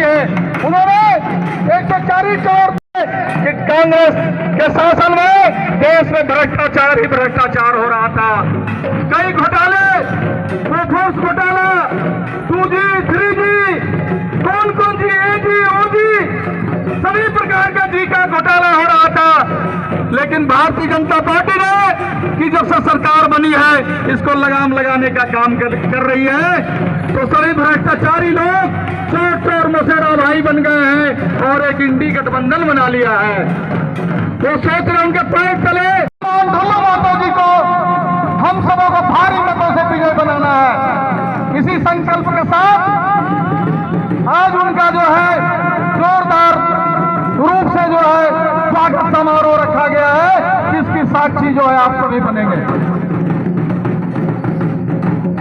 थे। उन्होंने 140 करोड़ कि कांग्रेस के शासन में देश में भ्रष्टाचार ही भ्रष्टाचार हो रहा था। कई घोटाले, प्रोफोर्स घोटाला, 2G 3G, कौन कौन सी AG OG, सभी प्रकार का जी का घोटाला हो रहा था। लेकिन भारतीय जनता पार्टी ने कि जब से सरकार बनी है इसको लगाम लगाने का काम कर रही है, तो सभी भ्रष्टाचारी लोग चोर चोर मसेरा भाई बन गए हैं और एक इंडी गठबंधन बना लिया है। वो सोच रहे उनके पैर तले धल्ला माता जी को हम सबों को भारी मतों से विजय बनाना है। इसी संकल्प के साथ आज उनका जो है जोरदार रूप से जो है स्वागत समारोह रखा गया है, जिसकी साक्षी जो है आप सभी बनेंगे।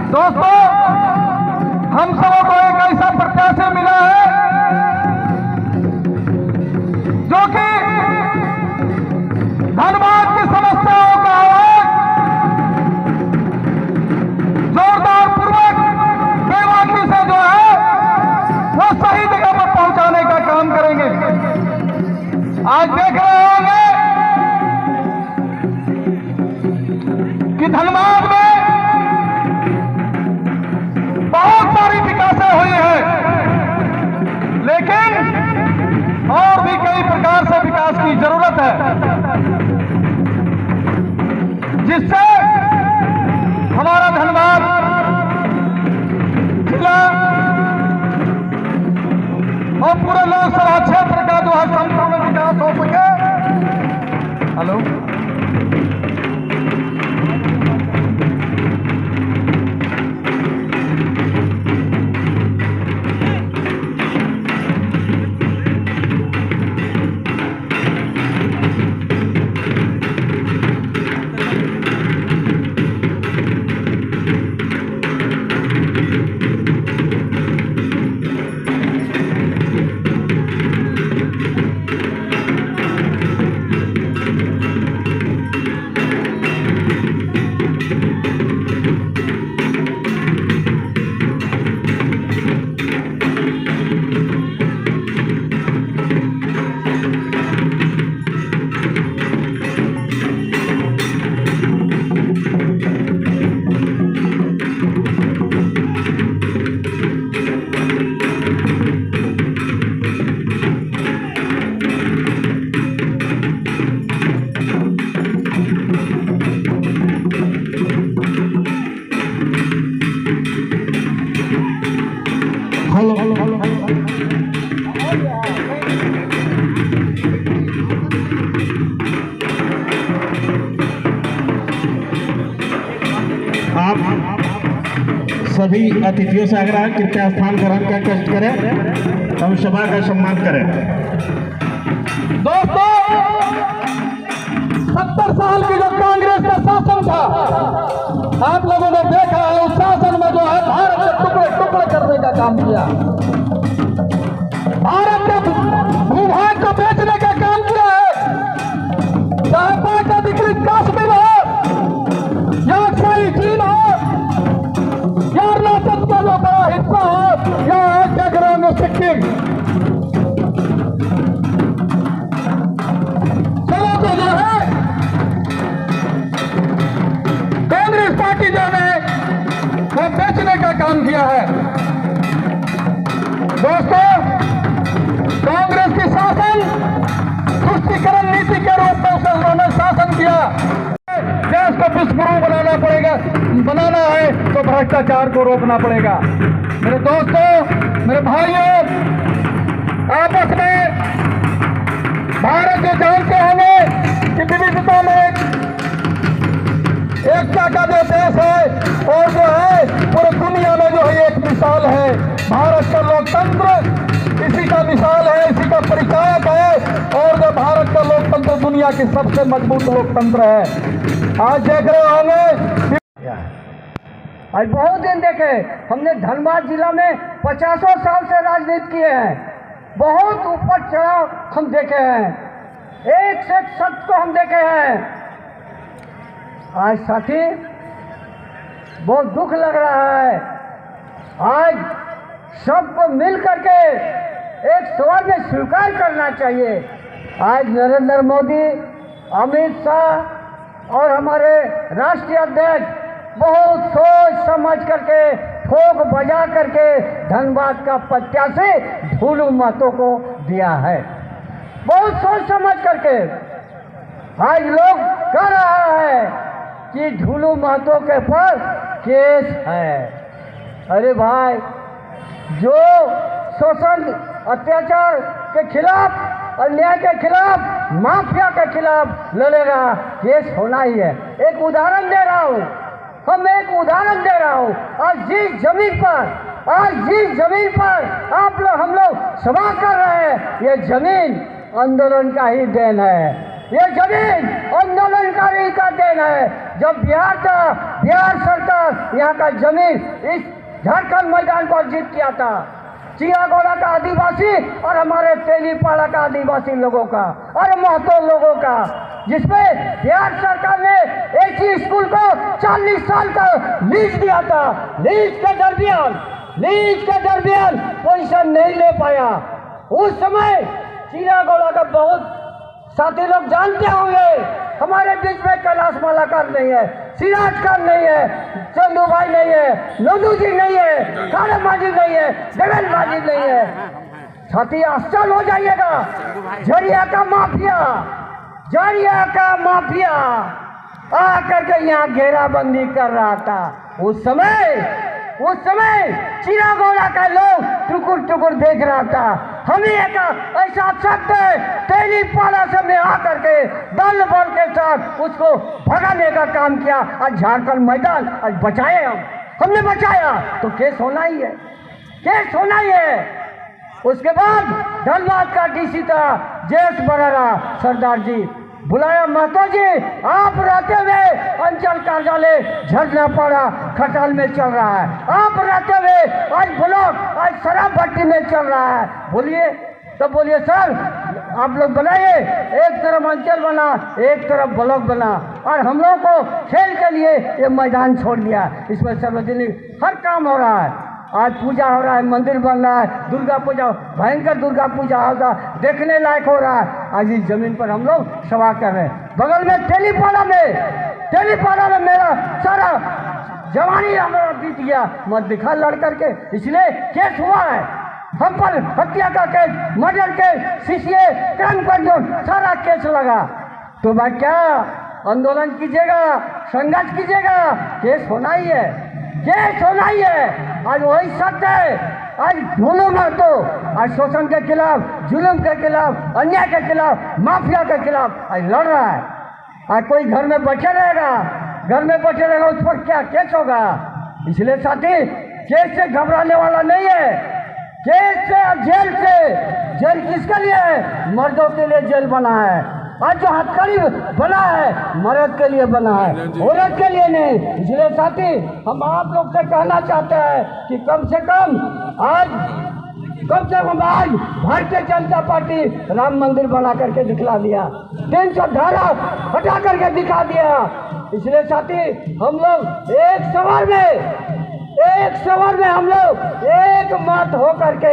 दोस्तों, हम सबों को एक ऐसा प्रत्याशी मिला है जो कि धनबाद की समस्याओं का आवाज जोरदार पूर्वक बेबाकी से जो है वो सही जगह पर पहुंचाने का काम करेंगे। आज देख रहे होंगे कि धनबाद में बहुत सारी विकासें हुई हैं, लेकिन और भी कई प्रकार से विकास की जरूरत है, जिससे हमारा धनबाद जिला और पूरे लोकसभा क्षेत्र का जो है संपूर्ण विकास हो सके। हेलो, सभी अतिथियों से आग्रह है कृपया स्थान ग्रहण का कष्ट करें, हम सभा का सम्मान करें। दोस्तों, 70 साल की जो कांग्रेस का शासन था, आप लोगों ने देखा है उस शासन में जो है भारत के टुकड़े टुकड़े करने का काम किया, भारत के भूभाग को बेचने का काम किया है। चाहे पाक अधिकृत कश्मीर हो या अक्साई चीन हो या अरुणाचल का जो बड़ा हिस्सा हो या आज देख रहे होंगे सिक्किम, चलो तो जो है कांग्रेस पार्टी जो है वो बेचने का काम किया है। दोस्तों, कांग्रेस की शासन तुष्टीकरण नीति के रूप में उसे उन्होंने शासन किया। देश को विश्वगुरु बनाना है तो भ्रष्टाचार को रोकना पड़ेगा। मेरे दोस्तों, मेरे भाइयों, आपस में भारत जो जानते होंगे कि विविधता में एकता का जो देश है और जो है पूरी दुनिया में जो है एक मिसाल है। भारत का लोकतंत्र इसी का मिसाल है, इसी का परिचायक है और जो भारत का लोकतंत्र दुनिया की सबसे मजबूत लोकतंत्र है। आज देख रहे होंगे, आज बहुत दिन देखे हमने धनबाद जिला में 50 साल से राजनीति किए हैं, बहुत ऊपर चढ़ाव हम देखे हैं, एक से एक सत्य को हम देखे हैं। आज साथी बहुत दुख लग रहा है, आज सबको मिल करके एक सवाल में स्वीकार करना चाहिए। आज नरेंद्र मोदी, अमित शाह और हमारे राष्ट्रीय अध्यक्ष बहुत सोच समझ करके, ठोक बजा करके धनबाद का प्रत्याशी ढूलू महतो को दिया है। बहुत सोच समझ करके आज लोग कह रहा है कि ढूलू महतो के पर केस है। अरे भाई, जो शोषण अत्याचार के खिलाफ, अन्याय के खिलाफ, माफिया के खिलाफ लड़ेगा, केस होना ही है। एक उदाहरण दे रहा हूँ, एक उदाहरण दे रहा हूँ। आज जिस जमीन पर आप लोग, हम लोग सभा कर रहे हैं, ये जमीन आंदोलन का ही देन है। ये जमीन आंदोलनकारी का देन है। जब बिहार सरकार यहाँ का जमीन इस झारखंड मैदान को जीत किया था, चिरागोड़ा का आदिवासी और हमारे तेलीपाड़ा का आदिवासी लोगों का और महतो लोगों का, जिसमें बिहार सरकार ने एक ही स्कूल को 40 साल का लीज दिया था। लीज के दरमियान पोजीशन नहीं ले पाया। उस समय चिरागोड़ा का बहुत साथी लोग जानते होंगे, हमारे बीच में कैलाश मालाकर नहीं है, सिराज खान नहीं है, चंदू भाई नहीं है, नोदू जी नहीं है, काले माजी नहीं है, देवेंद्र माजी नहीं है। साथी आश्चर्य हो जाइएगा, झरिया माफिया आकर के यहाँ घेराबंदी कर रहा था। उस समय चिरागोड़ा का लोग टुकुर टुकुर देख रहा था। हमें एक ऐसा शब्द तेलीपाड़ा से में आकर के दल बल के साथ उसको भगाने का काम किया। आज झारखंड मैदान आज बचाए, हमने बचाया तो केस होना ही है। उसके बाद धनबाद का डीसी था जेएस बरारा सरदार जी, बुलाया, महतो जी आप रहते हुए अंचल कार्यालय झरनापाड़ा खटाल में चल रहा है, आप रहते हुए आज ब्लॉक आज शराब भट्टी में चल रहा है, बोलिए। तो बोलिए सर आप लोग बनाइए, एक तरफ अंचल बना, एक तरफ ब्लॉक बना, और हम लोगों को खेल के लिए ये मैदान छोड़ दिया। इसमें सार्वजनिक हर काम हो रहा है। आज पूजा हो रहा है, मंदिर बन रहा है, दुर्गा पूजा, भयंकर दुर्गा पूजा होगा, देखने लायक हो रहा है। आज इस जमीन पर हम लोग सभा कर रहे हैं। बगल में तेलीपाड़ा में मेरा सारा जवानी हमारा बीत गया, मत दिखा लड़ करके, इसलिए केस हुआ है। हम पर हत्या का case, murder case, CCA, crime control सारा केस लगा। तो भाई क्या आंदोलन कीजिएगा, संघर्ष कीजिएगा, केस होना ही है। आज वही सत्य है। आज ढूलू महतो आज शोषण के खिलाफ, जुल्म के खिलाफ, अन्याय के खिलाफ, माफिया के खिलाफ आज लड़ रहा है। आज कोई घर में बैठे रहेगा, उस पर क्या केस होगा। इसलिए साथी, केस से घबराने वाला नहीं है। केस से और जेल किसके लिए है? मर्दों के लिए जेल बना है। आज जो हथकड़ी बना है मर्द के लिए बना है, औरत के लिए नहीं। इसलिए साथी, हम आप लोग से कहना चाहते हैं कि कम से कम आज भारतीय जनता पार्टी राम मंदिर बना करके दिखला दिया, 300 धारा हटा करके दिखा दिया। इसलिए साथी, हम लोग एक सवाल में हम लोग एक मत हो करके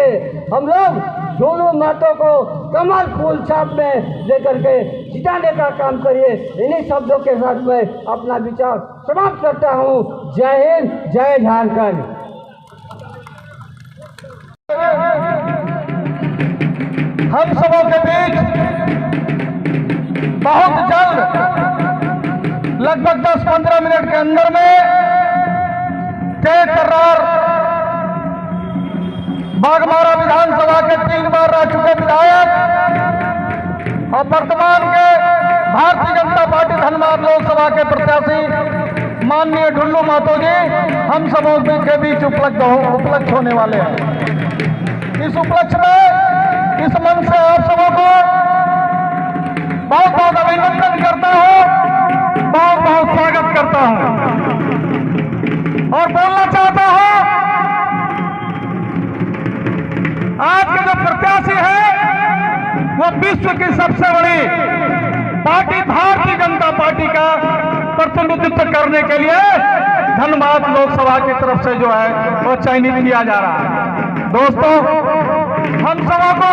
हम लोग ढूलू महतो को कमल फूल छाप में लेकर के जिताने का काम करिए। इन्हीं शब्दों के साथ मैं अपना विचार समाप्त करता हूँ। जय हिंद, जय झारखंड। हम सबों के बीच बहुत जल्द, लगभग 10-15 मिनट के अंदर में तेज तर्रार बागमारा विधानसभा के 3 बार रह चुके विधायक और वर्तमान के भारतीय जनता पार्टी धनबाद लोकसभा के प्रत्याशी माननीय ढूलू महतो जी हम सबों के बीच उपलब्ध होने वाले हैं। इस उपलक्ष्य में इस मंच से आप सबों को बहुत बहुत अभिनंदन करता हूं, बहुत बहुत स्वागत करता हूं और बोलना चाहता हूं, आज के जो प्रत्याशी है वो विश्व की सबसे बड़ी पार्टी भारतीय जनता पार्टी का प्रतिनिधित्व करने के लिए धनबाद लोकसभा की तरफ से जो है वो चयनित किया जा रहा है। दोस्तों, हम सबों को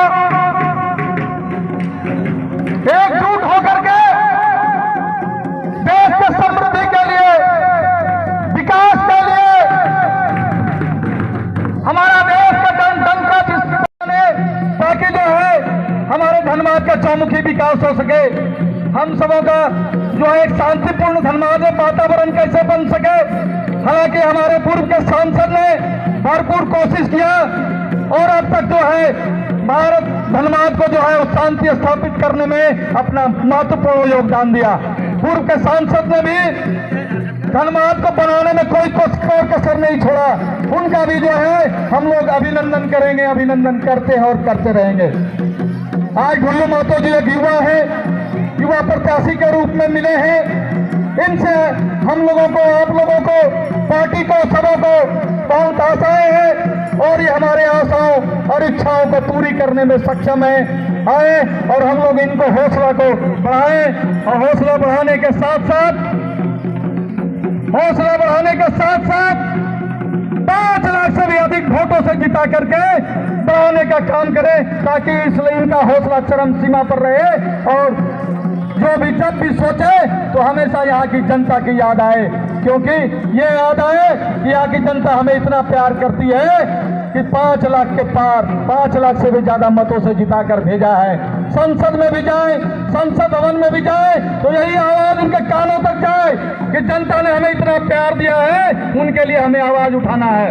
एकजुट होकर के देश के समृद्धि के लिए, विकास के लिए, हमारा देश का जन का जिस ताकि जो है हमारे धनबाद का चौमुखी विकास हो सके, हम सबों का जो है एक शांतिपूर्ण धनबाद में वातावरण कैसे बन सके। हालांकि हमारे पूर्व के सांसद ने भरपूर कोशिश किया और अब तक जो है भारत धनबाद को जो है शांति स्थापित करने में अपना महत्वपूर्ण योगदान दिया। पूर्व के सांसद ने भी धनबाद को बनाने में कोई कसर नहीं छोड़ा। उनका भी जो है हम लोग अभिनंदन करेंगे, अभिनंदन करते हैं और करते रहेंगे। आज ढुल्लू महतो जी एक युवा है, युवा प्रत्याशी के रूप में मिले हैं। इनसे हम लोगों को, आप लोगों को, पार्टी को, सबों को बहुत आशाएं हैं और ये हमारे आशाओं और इच्छाओं को पूरी करने में सक्षम है। आए और हम लोग इनको हौसला को बढ़ाएं और हौसला बढ़ाने के साथ साथ 5 लाख से भी अधिक वोटों से जिता करके बढ़ाने का काम करें, ताकि इसलिए इनका हौसला चरम सीमा पर रहे और जो भी जब भी सोचे तो हमेशा यहाँ की जनता की याद आए, क्योंकि ये याद आए कि यहाँ की जनता हमें इतना प्यार करती है कि 5 लाख के पार, 5 लाख से भी ज्यादा मतों से जिताकर भेजा है। संसद में भी जाए, संसद भवन में भी जाए तो यही आवाज उनके कानों तक जाए कि जनता ने हमें इतना प्यार दिया है, उनके लिए हमें आवाज उठाना है,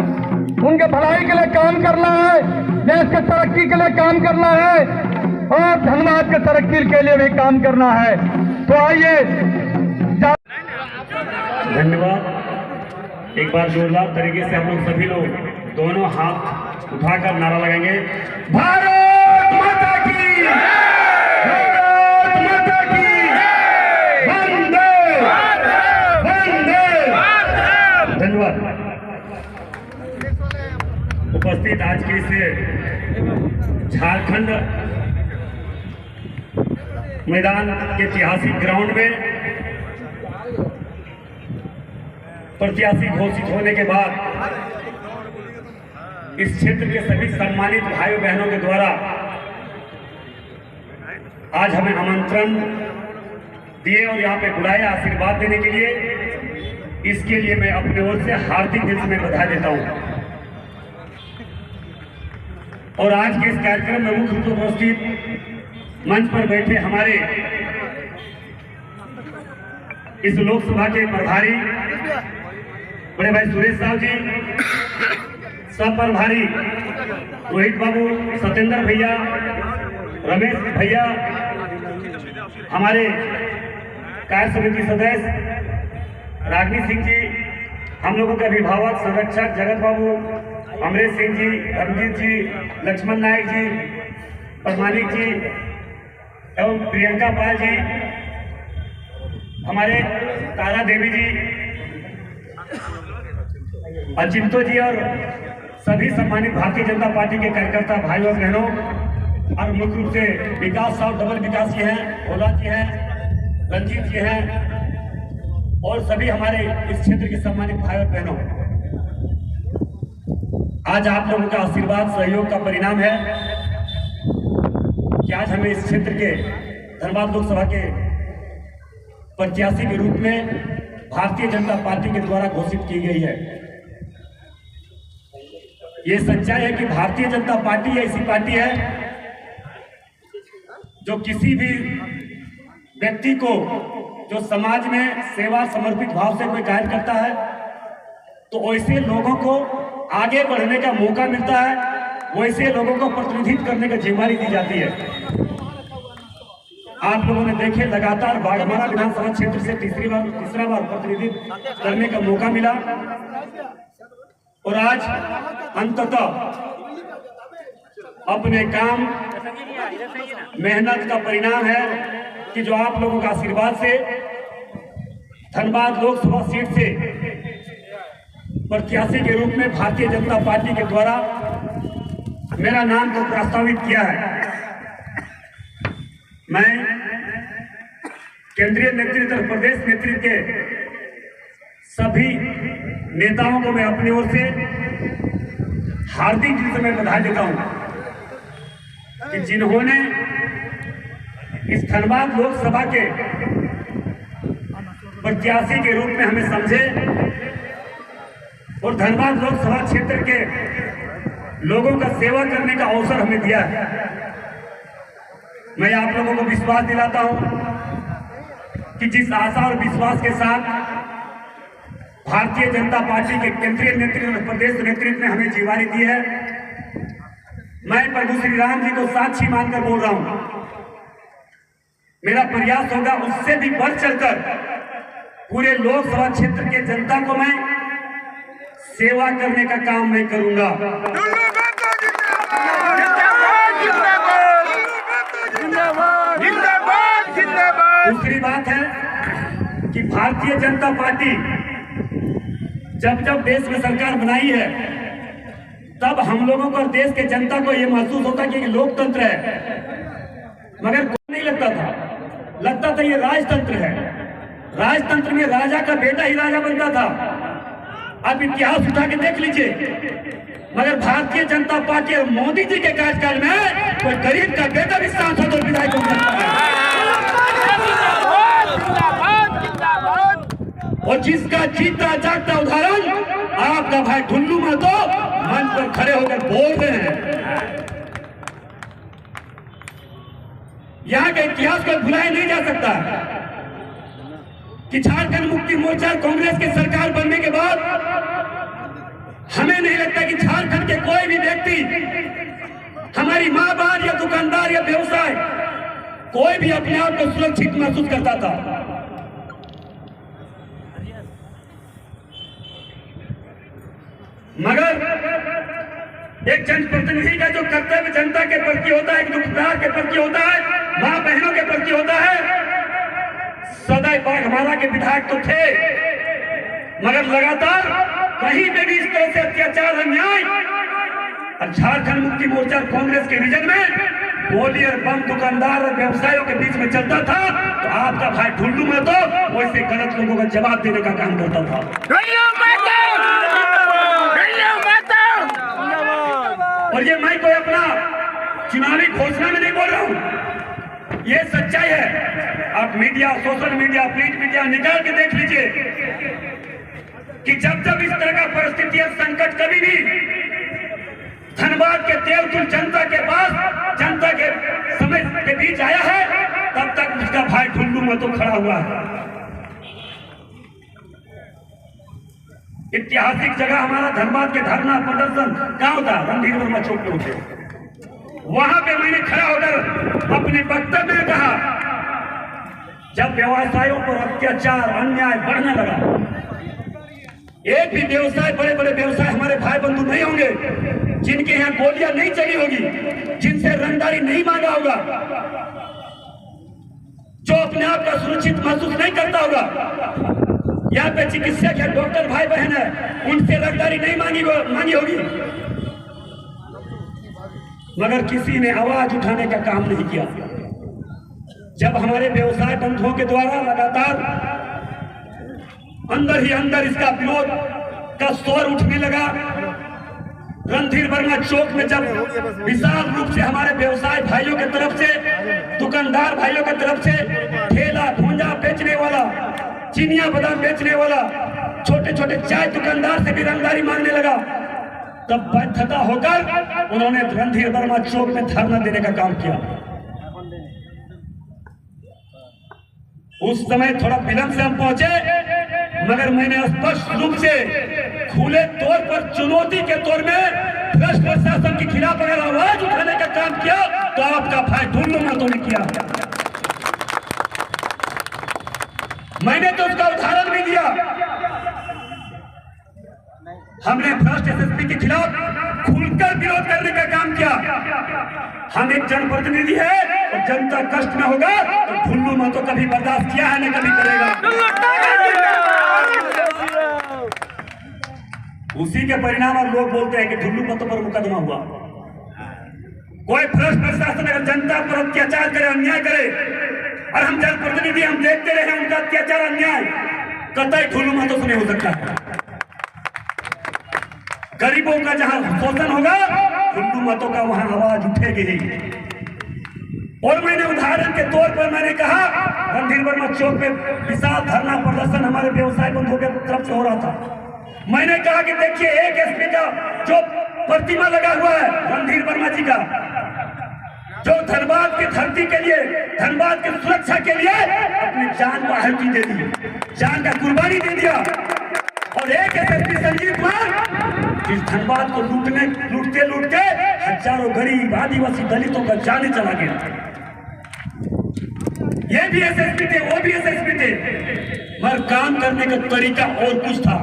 उनके भलाई के लिए काम करना है, देश के तरक्की के लिए काम करना है और धनबाद के तरक्की के लिए भी काम करना है। तो आइए। धन्यवाद। एक बार जोरदार तरीके से हम लोग सभी लोग दोनों हाथ उठाकर नारा लगाएंगे, भारत माता की, भारत माता की, वंदे वंदे। धन्यवाद। उपस्थित आज के इस झारखंड मैदान के ऐतिहासिक ग्राउंड में प्रत्याशी घोषित होने के बाद इस क्षेत्र के सभी सम्मानित भाइयों बहनों के द्वारा आज हमें आमंत्रण दिए और यहाँ पे बुलाया आशीर्वाद देने के लिए, इसके लिए मैं अपने ओर से हार्दिक दिल से बधाई देता हूँ। और आज के इस कार्यक्रम में मुख्य रूप से उपस्थित मंच पर बैठे हमारे इस लोकसभा के प्रभारी बड़े भाई सुरेश साहब जी, सब प्रभारी रोहित बाबू, सत्येंद्र भैया, रमेश भैया, हमारे कार्य समिति सदस्य रागनी सिंह जी, हम लोगों के अभिभावक संरक्षक जगत बाबू, अमरेश सिंह जी, रमजीत जी, लक्ष्मण नायक जी, परमानिक जी एवं प्रियंका पाल जी, हमारे तारा देवी जी, अचिंतो जी और सभी सम्मानित भारतीय जनता पार्टी के कार्यकर्ता भाइयों और बहनों, और मुख्य रूप से विकास साहब, डबल विकास जी हैं, भोला जी हैं, रंजीत जी हैं और सभी हमारे इस क्षेत्र के सम्मानित भाई और बहनों, आज आप लोगों का आशीर्वाद सहयोग का परिणाम है कि आज हमें इस क्षेत्र के धनबाद लोकसभा के प्रत्याशी के रूप में भारतीय जनता पार्टी के द्वारा घोषित की गई है। ये सच्चाई है कि भारतीय जनता पार्टी ऐसी पार्टी है जो किसी भी व्यक्ति को जो समाज में सेवा समर्पित भाव से कोई कार्य करता है तो ऐसे लोगों को आगे बढ़ने का मौका मिलता है, वैसे लोगों को प्रतिनिधित्व करने की जिम्मेदारी दी जाती है। आप लोगों ने देखे लगातार बाघमारा विधानसभा क्षेत्र से तीसरा बार प्रतिनिधित्व करने का मौका मिला और आज अंततः अपने काम मेहनत का परिणाम है कि जो आप लोगों का आशीर्वाद से धनबाद लोकसभा सीट से प्रत्याशी के रूप में भारतीय जनता पार्टी के द्वारा मेरा नाम को प्रस्तावित किया है। मैं केंद्रीय नेतृत्व और प्रदेश नेतृत्व के सभी नेताओं को मैं अपनी ओर से हार्दिक दिल से मैं बधाई देता हूं। कि जिन्होंने इस धनबाद लोकसभा के प्रत्याशी के रूप में हमें समझे और धनबाद लोकसभा क्षेत्र के लोगों का सेवा करने का अवसर हमें दिया है। मैं आप लोगों को विश्वास दिलाता हूं कि जिस आशा और विश्वास के साथ भारतीय जनता पार्टी के केंद्रीय नेतृत्व और प्रदेश नेतृत्व ने हमें जिम्मेदारी दी है, मैं प्रभु श्री राम जी को साक्षी मानकर बोल रहा हूं। मेरा प्रयास होगा उससे भी बढ़ चढ़कर पूरे लोकसभा क्षेत्र के जनता को मैं सेवा करने का काम मैं करूंगा। दूसरी बात है कि भारतीय जनता पार्टी जब जब देश में सरकार बनाई है तब हम लोगों को और देश के जनता को यह महसूस होता कि लोकतंत्र है, मगर कोई नहीं लगता था ये राजतंत्र है। राजतंत्र में राजा का बेटा ही राजा बनता था। आप इतिहास उठा के देख लीजिए, मगर भारतीय जनता पार्टी और मोदी जी के कार्यकाल में कोई गरीब का बेटा भी सांसद और विधायक बन सकता है। और जिसका जीता जागता उदाहरण आपका भाई ढुल्लू महतो मंच पर खड़े होकर बोल रहे हैं। यहाँ के इतिहास को भुलाया नहीं जा सकता कि झारखंड मुक्ति मोर्चा कांग्रेस की सरकार बनने के बाद हमें नहीं लगता कि झारखंड के कोई भी व्यक्ति, हमारी मां बाप या दुकानदार या व्यवसाय, कोई भी अपने आप को सुरक्षित महसूस करता था। मगर एक जनप्रतिनिधि का जो कर्तव्य जनता के प्रति होता है, दुखदार के प्रति होता है, मां बहनों के प्रति होता है। सदैव बाघमारा के विधायक तो थे, मगर लगातार कहीं पे भी इस तरह से अत्याचार अन्याय और झारखंड मुक्ति मोर्चा कांग्रेस के रीजन में गोली और बम दुकानदार और व्यवसायियों के बीच में चलता था, तो आपका भाई ढुल्लू महतो वैसे गलत लोगों का जवाब देने का काम करता था। और ये मैं कोई अपना चुनावी घोषणा में नहीं बोल रहा हूं, ये सच्चाई है। आप media, social media, print media निकाल के देख लीजिए कि जब जब इस तरह का परिस्थिति और संकट कभी भी धनबाद के देवतुल जनता के पास, जनता के समय के बीच आया है, तब तक उसका भाई ढुल्लू महतो खड़ा हुआ है। ऐतिहासिक जगह हमारा धनबाद के धरना प्रदर्शन कहाँ होता है? रणधीर वर्मा चौक पे होते। वहां पे मैंने खड़ा होकर अपने वक्तव्य में कहा, जब व्यवसायों पर अत्याचार अन्याय बढ़ने लगा, एक भी व्यवसाय, बड़े बड़े व्यवसाय हमारे भाई बंधु नहीं होंगे जिनके यहाँ गोलियां नहीं चली होगी, जिनसे रंगदारी नहीं मांगा होगा, जो अपने आप का सुरक्षित महसूस नहीं करता होगा। यहाँ पे चिकित्सक है, डॉक्टर भाई बहन है, उनसे रंगदारी नहीं मांगी होगी, मगर किसी ने आवाज उठाने का काम नहीं किया। जब हमारे व्यवसाय बंधुओं के द्वारा लगातार अंदर ही अंदर इसका विरोध का स्वर उठने लगा, रणधीर वर्मा चौक में जब विशाल रूप से हमारे व्यवसाय भाइयों की तरफ से, दुकानदार भाइयों की तरफ से, ठेला भूंजा बेचने वाला, चिनिया बादाम बेचने वाला, छोटे छोटे चाय दुकानदार से भी रंगदारी मांगने लगा, तब बाध्यता होकर उन्होंने रणधीर वर्मा चौक में धरना देने का काम किया। उस समय थोड़ा विलंब से हम पहुंचे, मगर मैंने स्पष्ट रूप से खुले तौर पर चुनौती के तौर में भ्रष्ट प्रशासन के खिलाफ अगर आवाज उठाने का काम किया तो आपका भाई ढुल्लू महतो ने किया। मैंने तो उसका उदाहरण भी दिया। हमने भ्रष्ट एसएसपी के खिलाफ खुलकर विरोध करने का काम किया। हम एक जनप्रतिनिधि है और जनता कष्ट में होगा तो ढुल्लू महतो कभी बर्दाश्त किया है, न कभी करेगा। उसी के परिणाम और लोग बोलते हैं कि ढुल्लू महतो पर मुकदमा हुआ। कोई भ्रष्ट प्रशासन अगर जनता पर अत्याचार करे, अन्याय करे, और हम जनप्रतिनिधि हम देखते रहे उनका अत्याचार अन्याय, कतई ढुल्लू महतो से नहीं हो सकता। गरीबों का जहां शोषण होगा, ढुल्लू महतो का वहां आवाज उठेगी ही। और मैंने उदाहरण के तौर पर मैंने कहा रणधीर वर्मा चौक पे विशाल धरना प्रदर्शन हमारे व्यवसाय बंधुओं के तरफ से हो रहा था। मैंने कहा कि देखिए एक एसपी का जो प्रतिमा लगा हुआ है रणधीर वर्मा जी का, जो धनबाद की धरती के लिए, धनबाद की सुरक्षा के लिए अपनी जान को आहुति दे दी, जान का कुर्बानी दे दिया। और एक एसपी संजीव कुमार जिस धनबाद को लूटते लूटते हजारों गरीब आदिवासी दलितों का जाने चला गया। ये भी एसएसपी थे, वो भी एसएसपी थे, मगर काम करने का तरीका और कुछ था।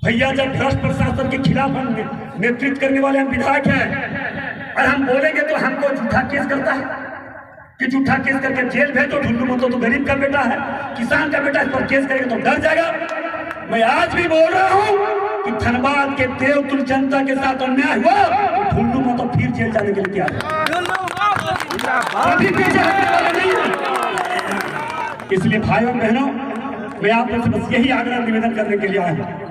भैया जब भ्रष्ट प्रशासन के खिलाफ हम नेतृत्व करने वाले हम विधायक हैं और हम बोलेंगे तो हमको झूठा केस करता है कि झूठा केस करके जेल भेजो, ढुल्लू मतो तो गरीब का बेटा है, किसान का बेटा, इस पर केस करेंगे तो डर जाएगा। मैं आज भी बोल रहा हूं कि धनबाद के देवतुल जनता के साथ अन्याय हुआ तो ढुल्लू मतो फिर जेल जाने के लिए तैयार है, अभी पीछे हटने वाले नहीं है। इसलिए भाइयों बहनों, मैं आप लोगों से बस यही आग्रह निवेदन करने के लिए आया हूं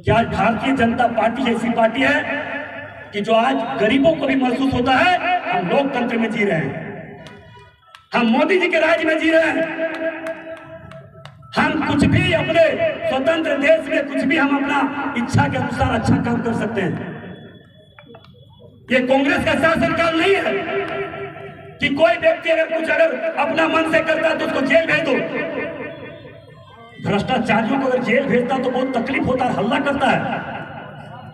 कि आज भारतीय जनता पार्टी ऐसी पार्टी है कि जो आज गरीबों को भी महसूस होता है हम लोकतंत्र में जी रहे हैं, हम मोदी जी के राज में जी रहे हैं, हम कुछ भी अपने स्वतंत्र देश में कुछ भी हम अपना इच्छा के अनुसार अच्छा काम कर सकते हैं। ये कांग्रेस का शासनकाल नहीं है कि कोई व्यक्ति अगर अपना मन से करता है तो उसको जेल भेज दो। भ्रष्टाचारियों को अगर जेल भेजता तो बहुत तकलीफ होता है, हल्ला करता है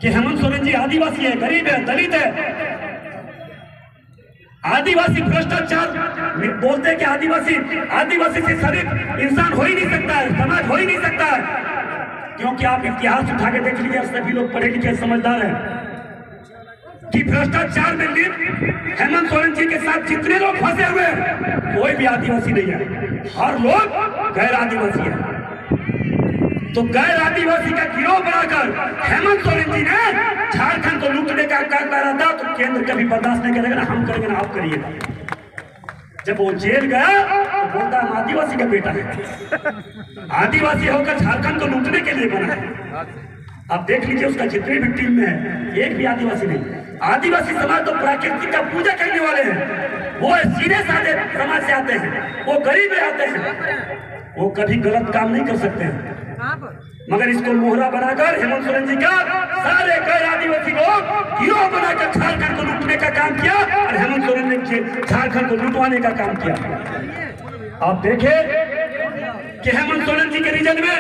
कि हेमंत सोरेन जी आदिवासी है, गरीब है, दलित है। आदिवासी भ्रष्टाचार बोलते हैं कि आदिवासी से शरीफ इंसान हो ही नहीं सकता है, समाज हो ही नहीं सकता है, क्योंकि आप इतिहास उठा के देख लीजिए, सभी लोग पढ़े लिखे समझदार हैं कि भ्रष्टाचार में लिप्त हेमंत सोरेन जी के साथ जितने लोग फंसे हुए हैं कोई भी आदिवासी नहीं है, हर लोग गैर आदिवासी है। तो गैर आदिवासी का गिरोह बनाकर हेमंत सोरेन जी ने झारखंड को लूटने का काम करा था, तो केंद्र कभी बर्दाश्त नहीं करेगा ना, हम करेंगे ना आप करिएगा। जब वो जेल गया तो बोलता है आदिवासी का बेटा है, आदिवासी होकर झारखंड को लूटने के लिए बना है। आप देख लीजिए उसका जितनी भी टीम में है एक भी आदिवासी नहीं। आदिवासी समाज तो प्राकृतिक का पूजा करने वाले हैं, वो सीधे साधे समाज से आते हैं, वो गरीब आते हैं, वो कभी गलत काम नहीं कर सकते हैं। मगर इसको मोहरा बनाकर हेमंत सोरेन जी का सारे गैर आदिवासी लोग गिरोह बनाकर झारखंड को लूटने का काम किया और हेमंत सोरेन ने झारखंड को लूटवाने का काम किया। आप देखें कि हेमंत सोरेन जी के रीजन में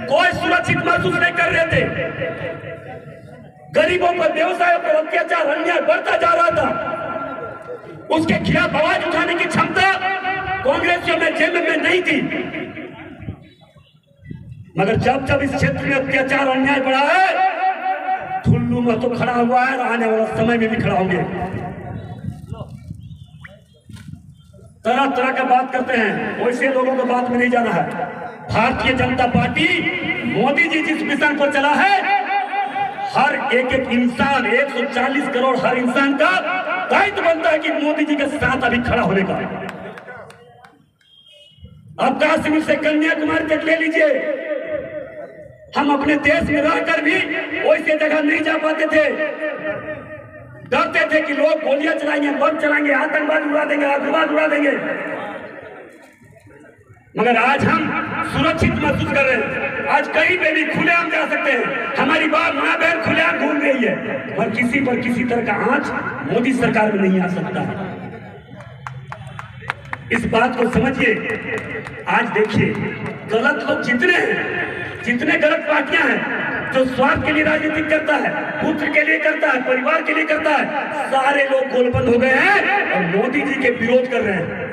कोई सुरक्षित महसूस नहीं कर रहे थे, गरीबों पर व्यवसाय पर अत्याचार अन्याय बढ़ता जा रहा था, उसके खिलाफ आवाज उठाने की क्षमता कांग्रेसियों में जेल में नहीं थी। मगर जब जब इस क्षेत्र में अत्याचार अन्याय बढ़ा है, ठुल्लू में तो खड़ा हुआ है, आने वाला समय में भी खड़ा होंगे। तरह तरह का बात करते हैं, वैसे लोगों को बात में नहीं जाना है। भारतीय जनता पार्टी मोदी जी जिस मिशन पर चला है, हर एक इंसान 140 करोड़ हर इंसान का दायित्व बनता है कि मोदी जी के साथ अभी खड़ा होने का। अब कश्मीर से कन्याकुमारी तक ले लीजिए, हम अपने देश में रहकर भी वैसे जगह नहीं जा पाते थे, डरते थे कि लोग गोलियां चलाएंगे, बम चलाएंगे, आतंकवाद उड़ा देंगे, आतंकवाद उड़ा देंगे। मगर आज हम सुरक्षित महसूस कर रहे हैं, आज कहीं पे भी खुलेआम जा सकते हैं, हमारी माँ बहन खुलेआम घूम रही है, और किसी पर किसी तरह का आंच मोदी सरकार में नहीं आ सकता। इस बात को समझिए। आज देखिए गलत लोग जितने हैं, जितने गलत पार्टियां हैं, जो स्वार्थ के लिए राजनीति करता है, पुत्र के लिए करता है, परिवार के लिए करता है, सारे लोग गोलबंद हो गए हैं और मोदी जी के विरोध कर रहे हैं।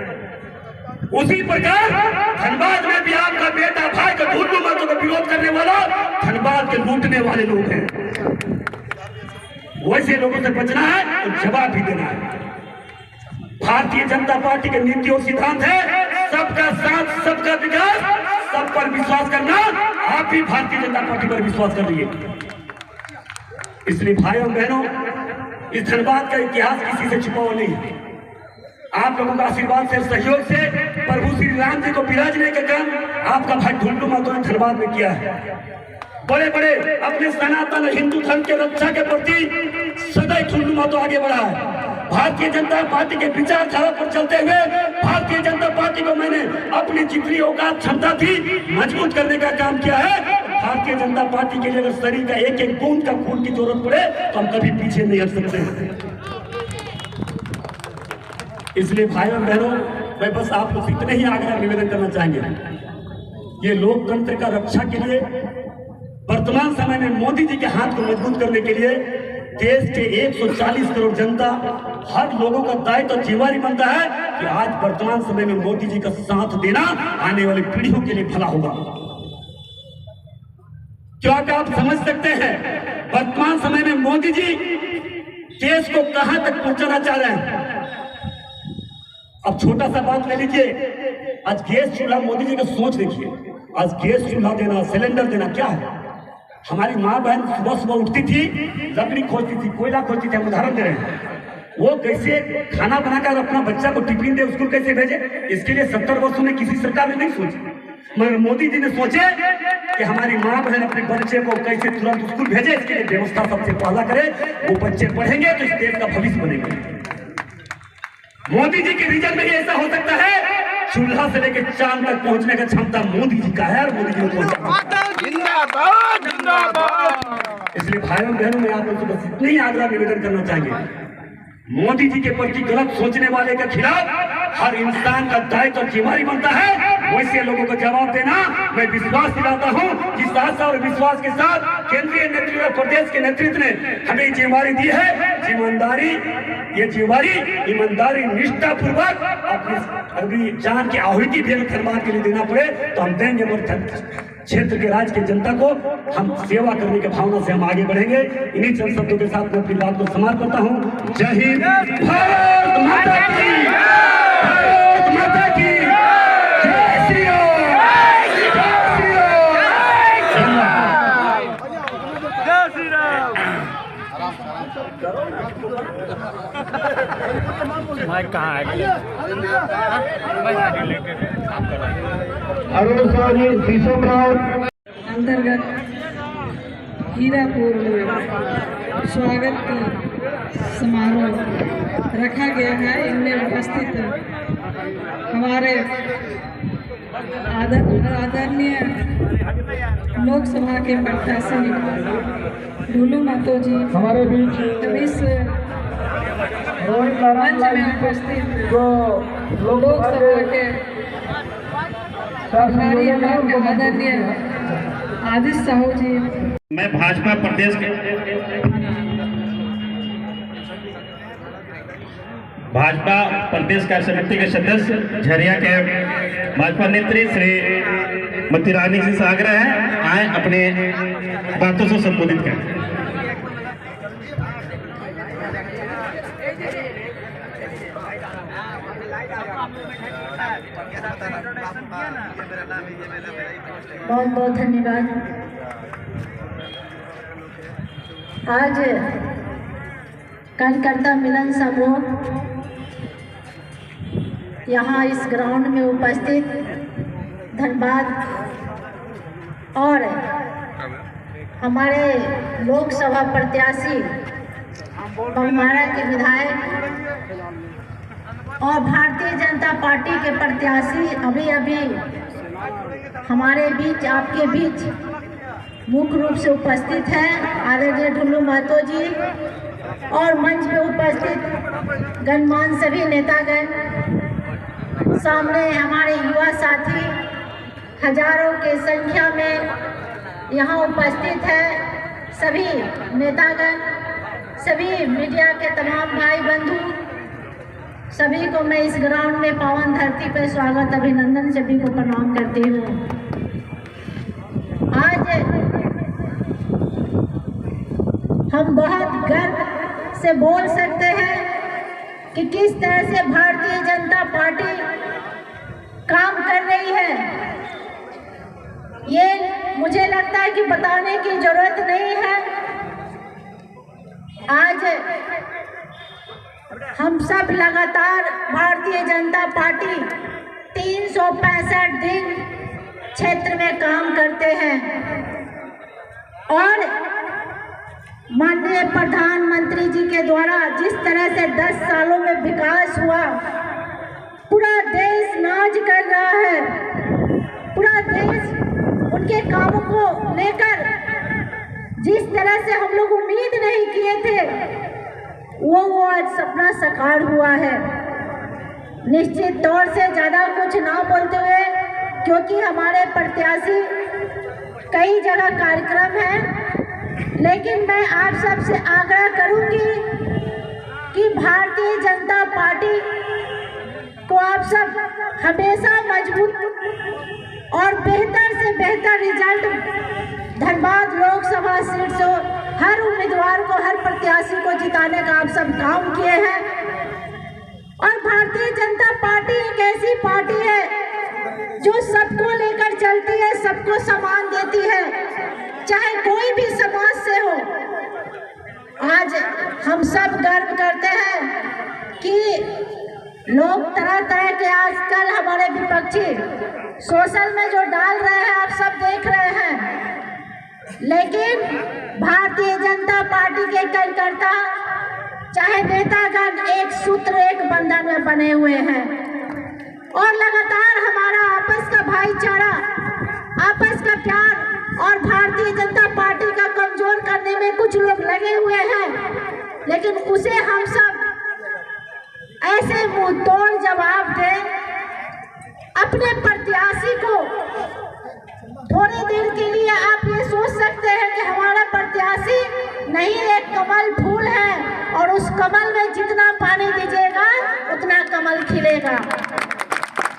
उसी प्रकार धनबाद में भी आपका बेटा भाई का ढुल्लू महतो का विरोध करने वाला धनबाद के लूटने वाले लोग हैं। वैसे लोगों से बचना है और जवाब भी देना है। भारतीय जनता पार्टी के नीति और सिद्धांत है सबका साथ, सबका विकास, सब पर विश्वास करना। आप भी भारतीय जनता पार्टी पर विश्वास कर रही है। इसलिए भाइयों बहनों, इस धनबाद का इतिहास किसी से छुपा हुआ नहीं है। आप लोगों का आशीर्वाद से, सहयोग से प्रभु श्री राम जी को विराजने का काम आपका भाई ढुल्लू महतो ने धनबाद में किया है। बड़े बड़े अपने सनातन हिंदू धर्म के रक्षा के प्रति सदैव ठुल्लू महतो आगे बढ़ा है। भारतीय जनता पार्टी के विचारधारा पर चलते हुए भारतीय जनता पार्टी को मैंने अपनी जितनी औकात क्षमता थी मजबूत करने का काम किया है। भारतीय जनता पार्टी के लिए अगर शरीर का एक एक बूंद का खून की जरूरत पड़े तो हम कभी पीछे नहीं हट सकते। इसलिए भाइयों बहनों, मैं बस आप लोग इतने ही आग्रह निवेदन करना चाहेंगे, ये लोकतंत्र का रक्षा के लिए वर्तमान समय में मोदी जी के हाथ को मजबूत करने के लिए देश के 140 करोड़ जनता हर लोगों का दायित्व और जिम्मेदारी बनता है कि आज वर्तमान समय में मोदी जी का साथ देना आने वाली पीढ़ियों के लिए भला होगा। क्या आप समझ सकते हैं वर्तमान समय में मोदी जी देश को कहां तक पहुंचाना चाह रहे हैं? अब छोटा सा बात ले लीजिए, आज गैस चूल्हा, मोदी जी का सोच देखिए, आज गैस चूल्हा देना, सिलेंडर देना क्या है? हमारी माँ बहन सुबह सुबह उठती थी, लकड़ी खोजती थी, कोयला खोजती थी। हम उदाहरण दे रहे हैं, वो कैसे खाना बनाकर अपना बच्चा को टिफिन दे, स्कूल कैसे भेजे, इसके लिए 70 वर्षों में किसी सरकार ने नहीं सोची। मगर मोदी जी ने सोचे कि हमारी माँ बहन अपने बच्चे को कैसे तुरंत स्कूल भेजे, इसके लिए व्यवस्था सबसे पहला करे। वो बच्चे पढ़ेंगे तो इस देश का भविष्य बनेगा। मोदी जी के विजन में ऐसा हो सकता है, चूल्हा से लेकर चांद तक पहुंचने का क्षमता मोदी जी का है और मोदी जी को पहुंचा। इसलिए भाइयों बहनों में आप लोग से बस इतना ही आग्रह निवेदन करना चाहेंगे, मोदी जी के प्रति गलत सोचने वाले के खिलाफ हर इंसान का दायित्व और जिम्मेदारी बनता है वैसे लोगों को जवाब देना। मैं विश्वास दिलाता हूं कि साहस और विश्वास के साथ केंद्रीय नेतृत्व और प्रदेश के नेतृत्व ने हमें जिम्मेदारी दी है। ये जिम्मेदारी ईमानदारी निष्ठा पूर्वक अपनी जान की आहुति भी धर्म के लिए देना पड़े तो हम देंगे। क्षेत्र के राज्य की जनता को हम सेवा करने की भावना से हम आगे बढ़ेंगे। इन्हीं चंद शब्दों के साथ मैं अपनी बात को समाप्त करता हूँ। जय हिंद, भारत माता की, भारत माता की जय श्री राम, जय श्री राम, जय श्री राम। माइक कहाँ है? अरुण साहनी शीशम राव अंतर्गत हीरापुर में स्वागत समारोह रखा गया है। इनमें उपस्थित हमारे आदरणीय लोकसभा के प्रत्याशी ढुल्लू महतो जी हमारे बीच इस रोहित मंच में उपस्थित लोकसभा के आदरणीय आदित्य साहू जी। मैं भाजपा प्रदेश कार्य समिति के सदस्य झरिया के भाजपा नेत्री श्री मती रानी जी से आग्रह है, आए अपने बातों से संबोधित करें। बहुत बहुत धन्यवाद। आज कार्यकर्ता मिलन समारोह यहाँ इस ग्राउंड में उपस्थित धनबाद और हमारे लोकसभा प्रत्याशी बगमारा के विधायक और भारतीय जनता पार्टी के प्रत्याशी अभी हमारे बीच, आपके बीच मुख्य रूप से उपस्थित हैं आदरणीय ढुल्लू महतो जी और मंच पे उपस्थित गणमान्य सभी नेतागण, सामने हमारे युवा साथी हजारों के संख्या में यहाँ उपस्थित है, सभी नेतागण, सभी मीडिया के तमाम भाई बंधु, सभी को मैं इस ग्राउंड में पावन धरती पर स्वागत अभिनंदन सभी को प्रणाम करती हूँ। आज हम बहुत गर्व से बोल सकते हैं कि किस तरह से भारतीय जनता पार्टी काम कर रही है। ये मुझे लगता है कि बताने की जरूरत नहीं है। आज हम सब लगातार भारतीय जनता पार्टी 365 दिन क्षेत्र में काम करते हैं और माननीय प्रधानमंत्री जी के द्वारा जिस तरह से 10 सालों में विकास हुआ, पूरा देश नाज कर रहा है। पूरा देश उनके कामों को लेकर जिस तरह से हम लोग उम्मीद नहीं किए थे, वो आज सपना साकार हुआ है। निश्चित तौर से ज़्यादा कुछ ना बोलते हुए, क्योंकि हमारे प्रत्याशी कई जगह कार्यक्रम है, लेकिन मैं आप सबसे आग्रह करूंगी कि भारतीय जनता पार्टी को आप सब हमेशा मजबूत और बेहतर से बेहतर रिजल्ट धनबाद लोकसभा सीट से हर उम्मीदवार को, हर प्रत्याशी को जिताने का आप सब काम किए हैं। और भारतीय जनता पार्टी एक ऐसी पार्टी है जो सबको लेकर चलती है, सबको सम्मान देती है, चाहे कोई भी समाज से हो। आज हम सब गर्व करते हैं कि लोग तरह तरह के आजकल हमारे विपक्षी सोशल में जो डाल रहे हैं आप सब देख रहे हैं, लेकिन भारतीय जनता पार्टी के कार्यकर्ता चाहे नेतागण एक सूत्र एक बंधन में बने हुए हैं और लगातार हमारा आपस का भाईचारा, आपस का प्यार और भारतीय जनता पार्टी का कमजोर करने में कुछ लोग लगे हुए हैं, लेकिन उसे हम सब ऐसे मुंह तोड़ जवाब दें। अपने प्रत्याशी को थोड़ी देर के लिए आप ये सोच सकते हैं कि हमारा प्रत्याशी नहीं, एक कमल फूल है और उस कमल में जितना पानी दीजिएगा उतना कमल खिलेगा।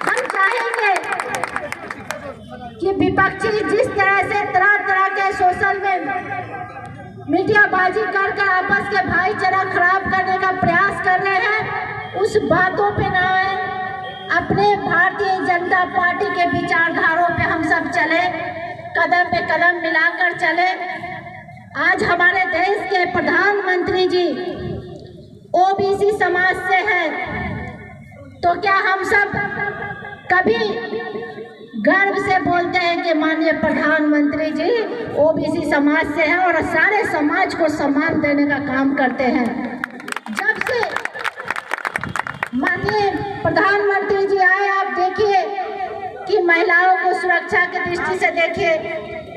हम चाहेंगे कि विपक्षी जिस तरह से तरह तरह के सोशल में मीडियाबाजी कर आपस के भाईचारा खराब करने का प्रयास कर रहे हैं, उस बातों पे ना आए। अपने भारतीय जनता पार्टी के विचारधारों पे हम सब चले, कदम पे कदम मिलाकर चले। आज हमारे देश के प्रधानमंत्री जी ओबीसी समाज से हैं, तो क्या हम सब कभी गर्व से बोलते हैं कि माननीय प्रधानमंत्री जी ओबीसी समाज से हैं और सारे समाज को सम्मान देने का काम करते हैं। जब से माननीय प्रधानमंत्री जी आए, आप देखिए कि महिलाओं को सुरक्षा की दृष्टि से देखिए,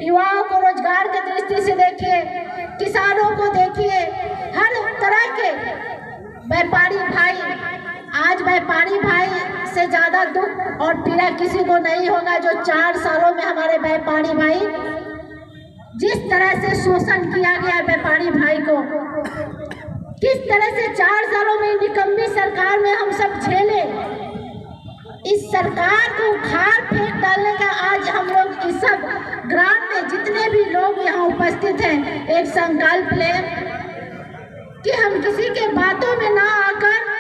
युवाओं को रोजगार की दृष्टि से देखिए, किसानों को देखिए, हर तरह के व्यापारी भाई, आज व्यापारी भाई से ज़्यादा दुख और पीड़ा किसी को नहीं होगा। जो 4 सालों में हमारे व्यापारी भाई जिस तरह से शोषण किया गया व्यापारी भाई को, किस तरह से 4 सालों में निकम्मी सरकार में हम सब झेले, इस सरकार को उखाड़ फेंक डालने का आज हम लोग इस सब ग्राम में जितने भी लोग यहाँ उपस्थित हैं एक संकल्प लें कि हम किसी के बातों में ना आकर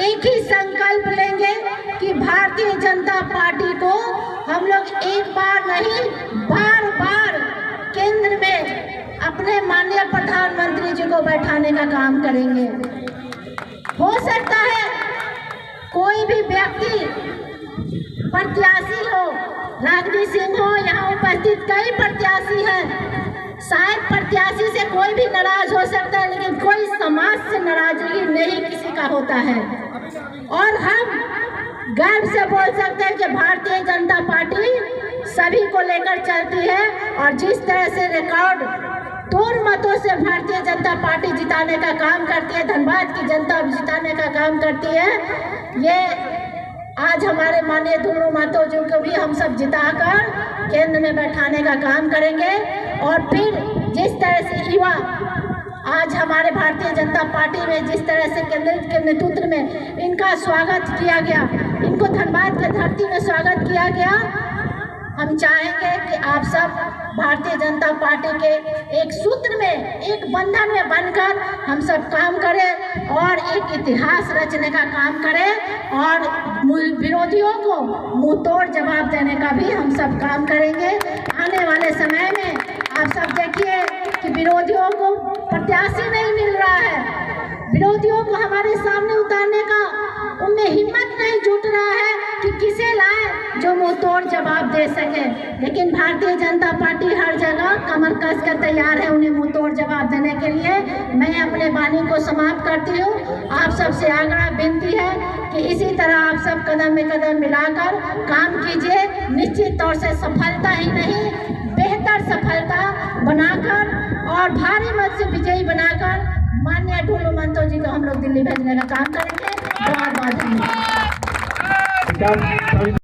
एक ही संकल्प लेंगे कि भारतीय जनता पार्टी को हम लोग एक बार नहीं बार बार केंद्र में अपने माननीय प्रधानमंत्री जी को बैठाने का काम करेंगे। हो सकता है कोई भी व्यक्ति प्रत्याशी हो, राजनीति सिंह हो, यहाँ उपस्थित कई प्रत्याशी हैं, शायद प्रत्याशी से कोई भी नाराज हो सकता है, लेकिन कोई समाज से नाराजगी नहीं किसी का होता है। और हम गर्व से बोल सकते हैं कि भारतीय जनता पार्टी सभी को लेकर चलती है और जिस तरह से रिकॉर्ड तोड़ मतों से भारतीय जनता पार्टी जिताने का काम करती है, धनबाद की जनता जिताने का काम करती है, ये आज हमारे माननीय दोनों माताओं जी को भी हम सब जिताकर केंद्र में बैठाने का काम करेंगे। और फिर जिस तरह से युवा आज हमारे भारतीय जनता पार्टी में जिस तरह से केंद्र के नेतृत्व में इनका स्वागत किया गया, इनको धनबाद की धरती में स्वागत किया गया, हम चाहेंगे कि आप सब भारतीय जनता पार्टी के एक सूत्र में, एक बंधन में बनकर हम सब काम करें और एक इतिहास रचने का काम करें और विरोधियों को मुंह तोड़ जवाब देने का भी हम सब काम करेंगे। आने वाले समय में आप सब देखिए कि विरोधियों को प्रत्याशी नहीं मिल रहा है, विरोधियों को हमारे सामने उतारने का उनमें हिम्मत नहीं जुट रहा है। कि किसे लाए जो मुंह तोड़ जवाब दे सके, लेकिन भारतीय जनता पार्टी हर जगह कमर कस कर तैयार है उन्हें मुंह तोड़ जवाब देने के लिए। मैं अपने वाणी को समाप्त करती हूँ। आप सबसे आग्रह विनती है कि इसी तरह आप सब कदम में कदम मिलाकर काम कीजिए। निश्चित तौर से सफलता ही नहीं, बेहतर सफलता बनाकर और भारी मत से विजयी बनाकर माननीय ढुल्लू महतो जी को हम लोग दिल्ली भेजने का काम करेंगे। बहुत बहुत धन्यवाद।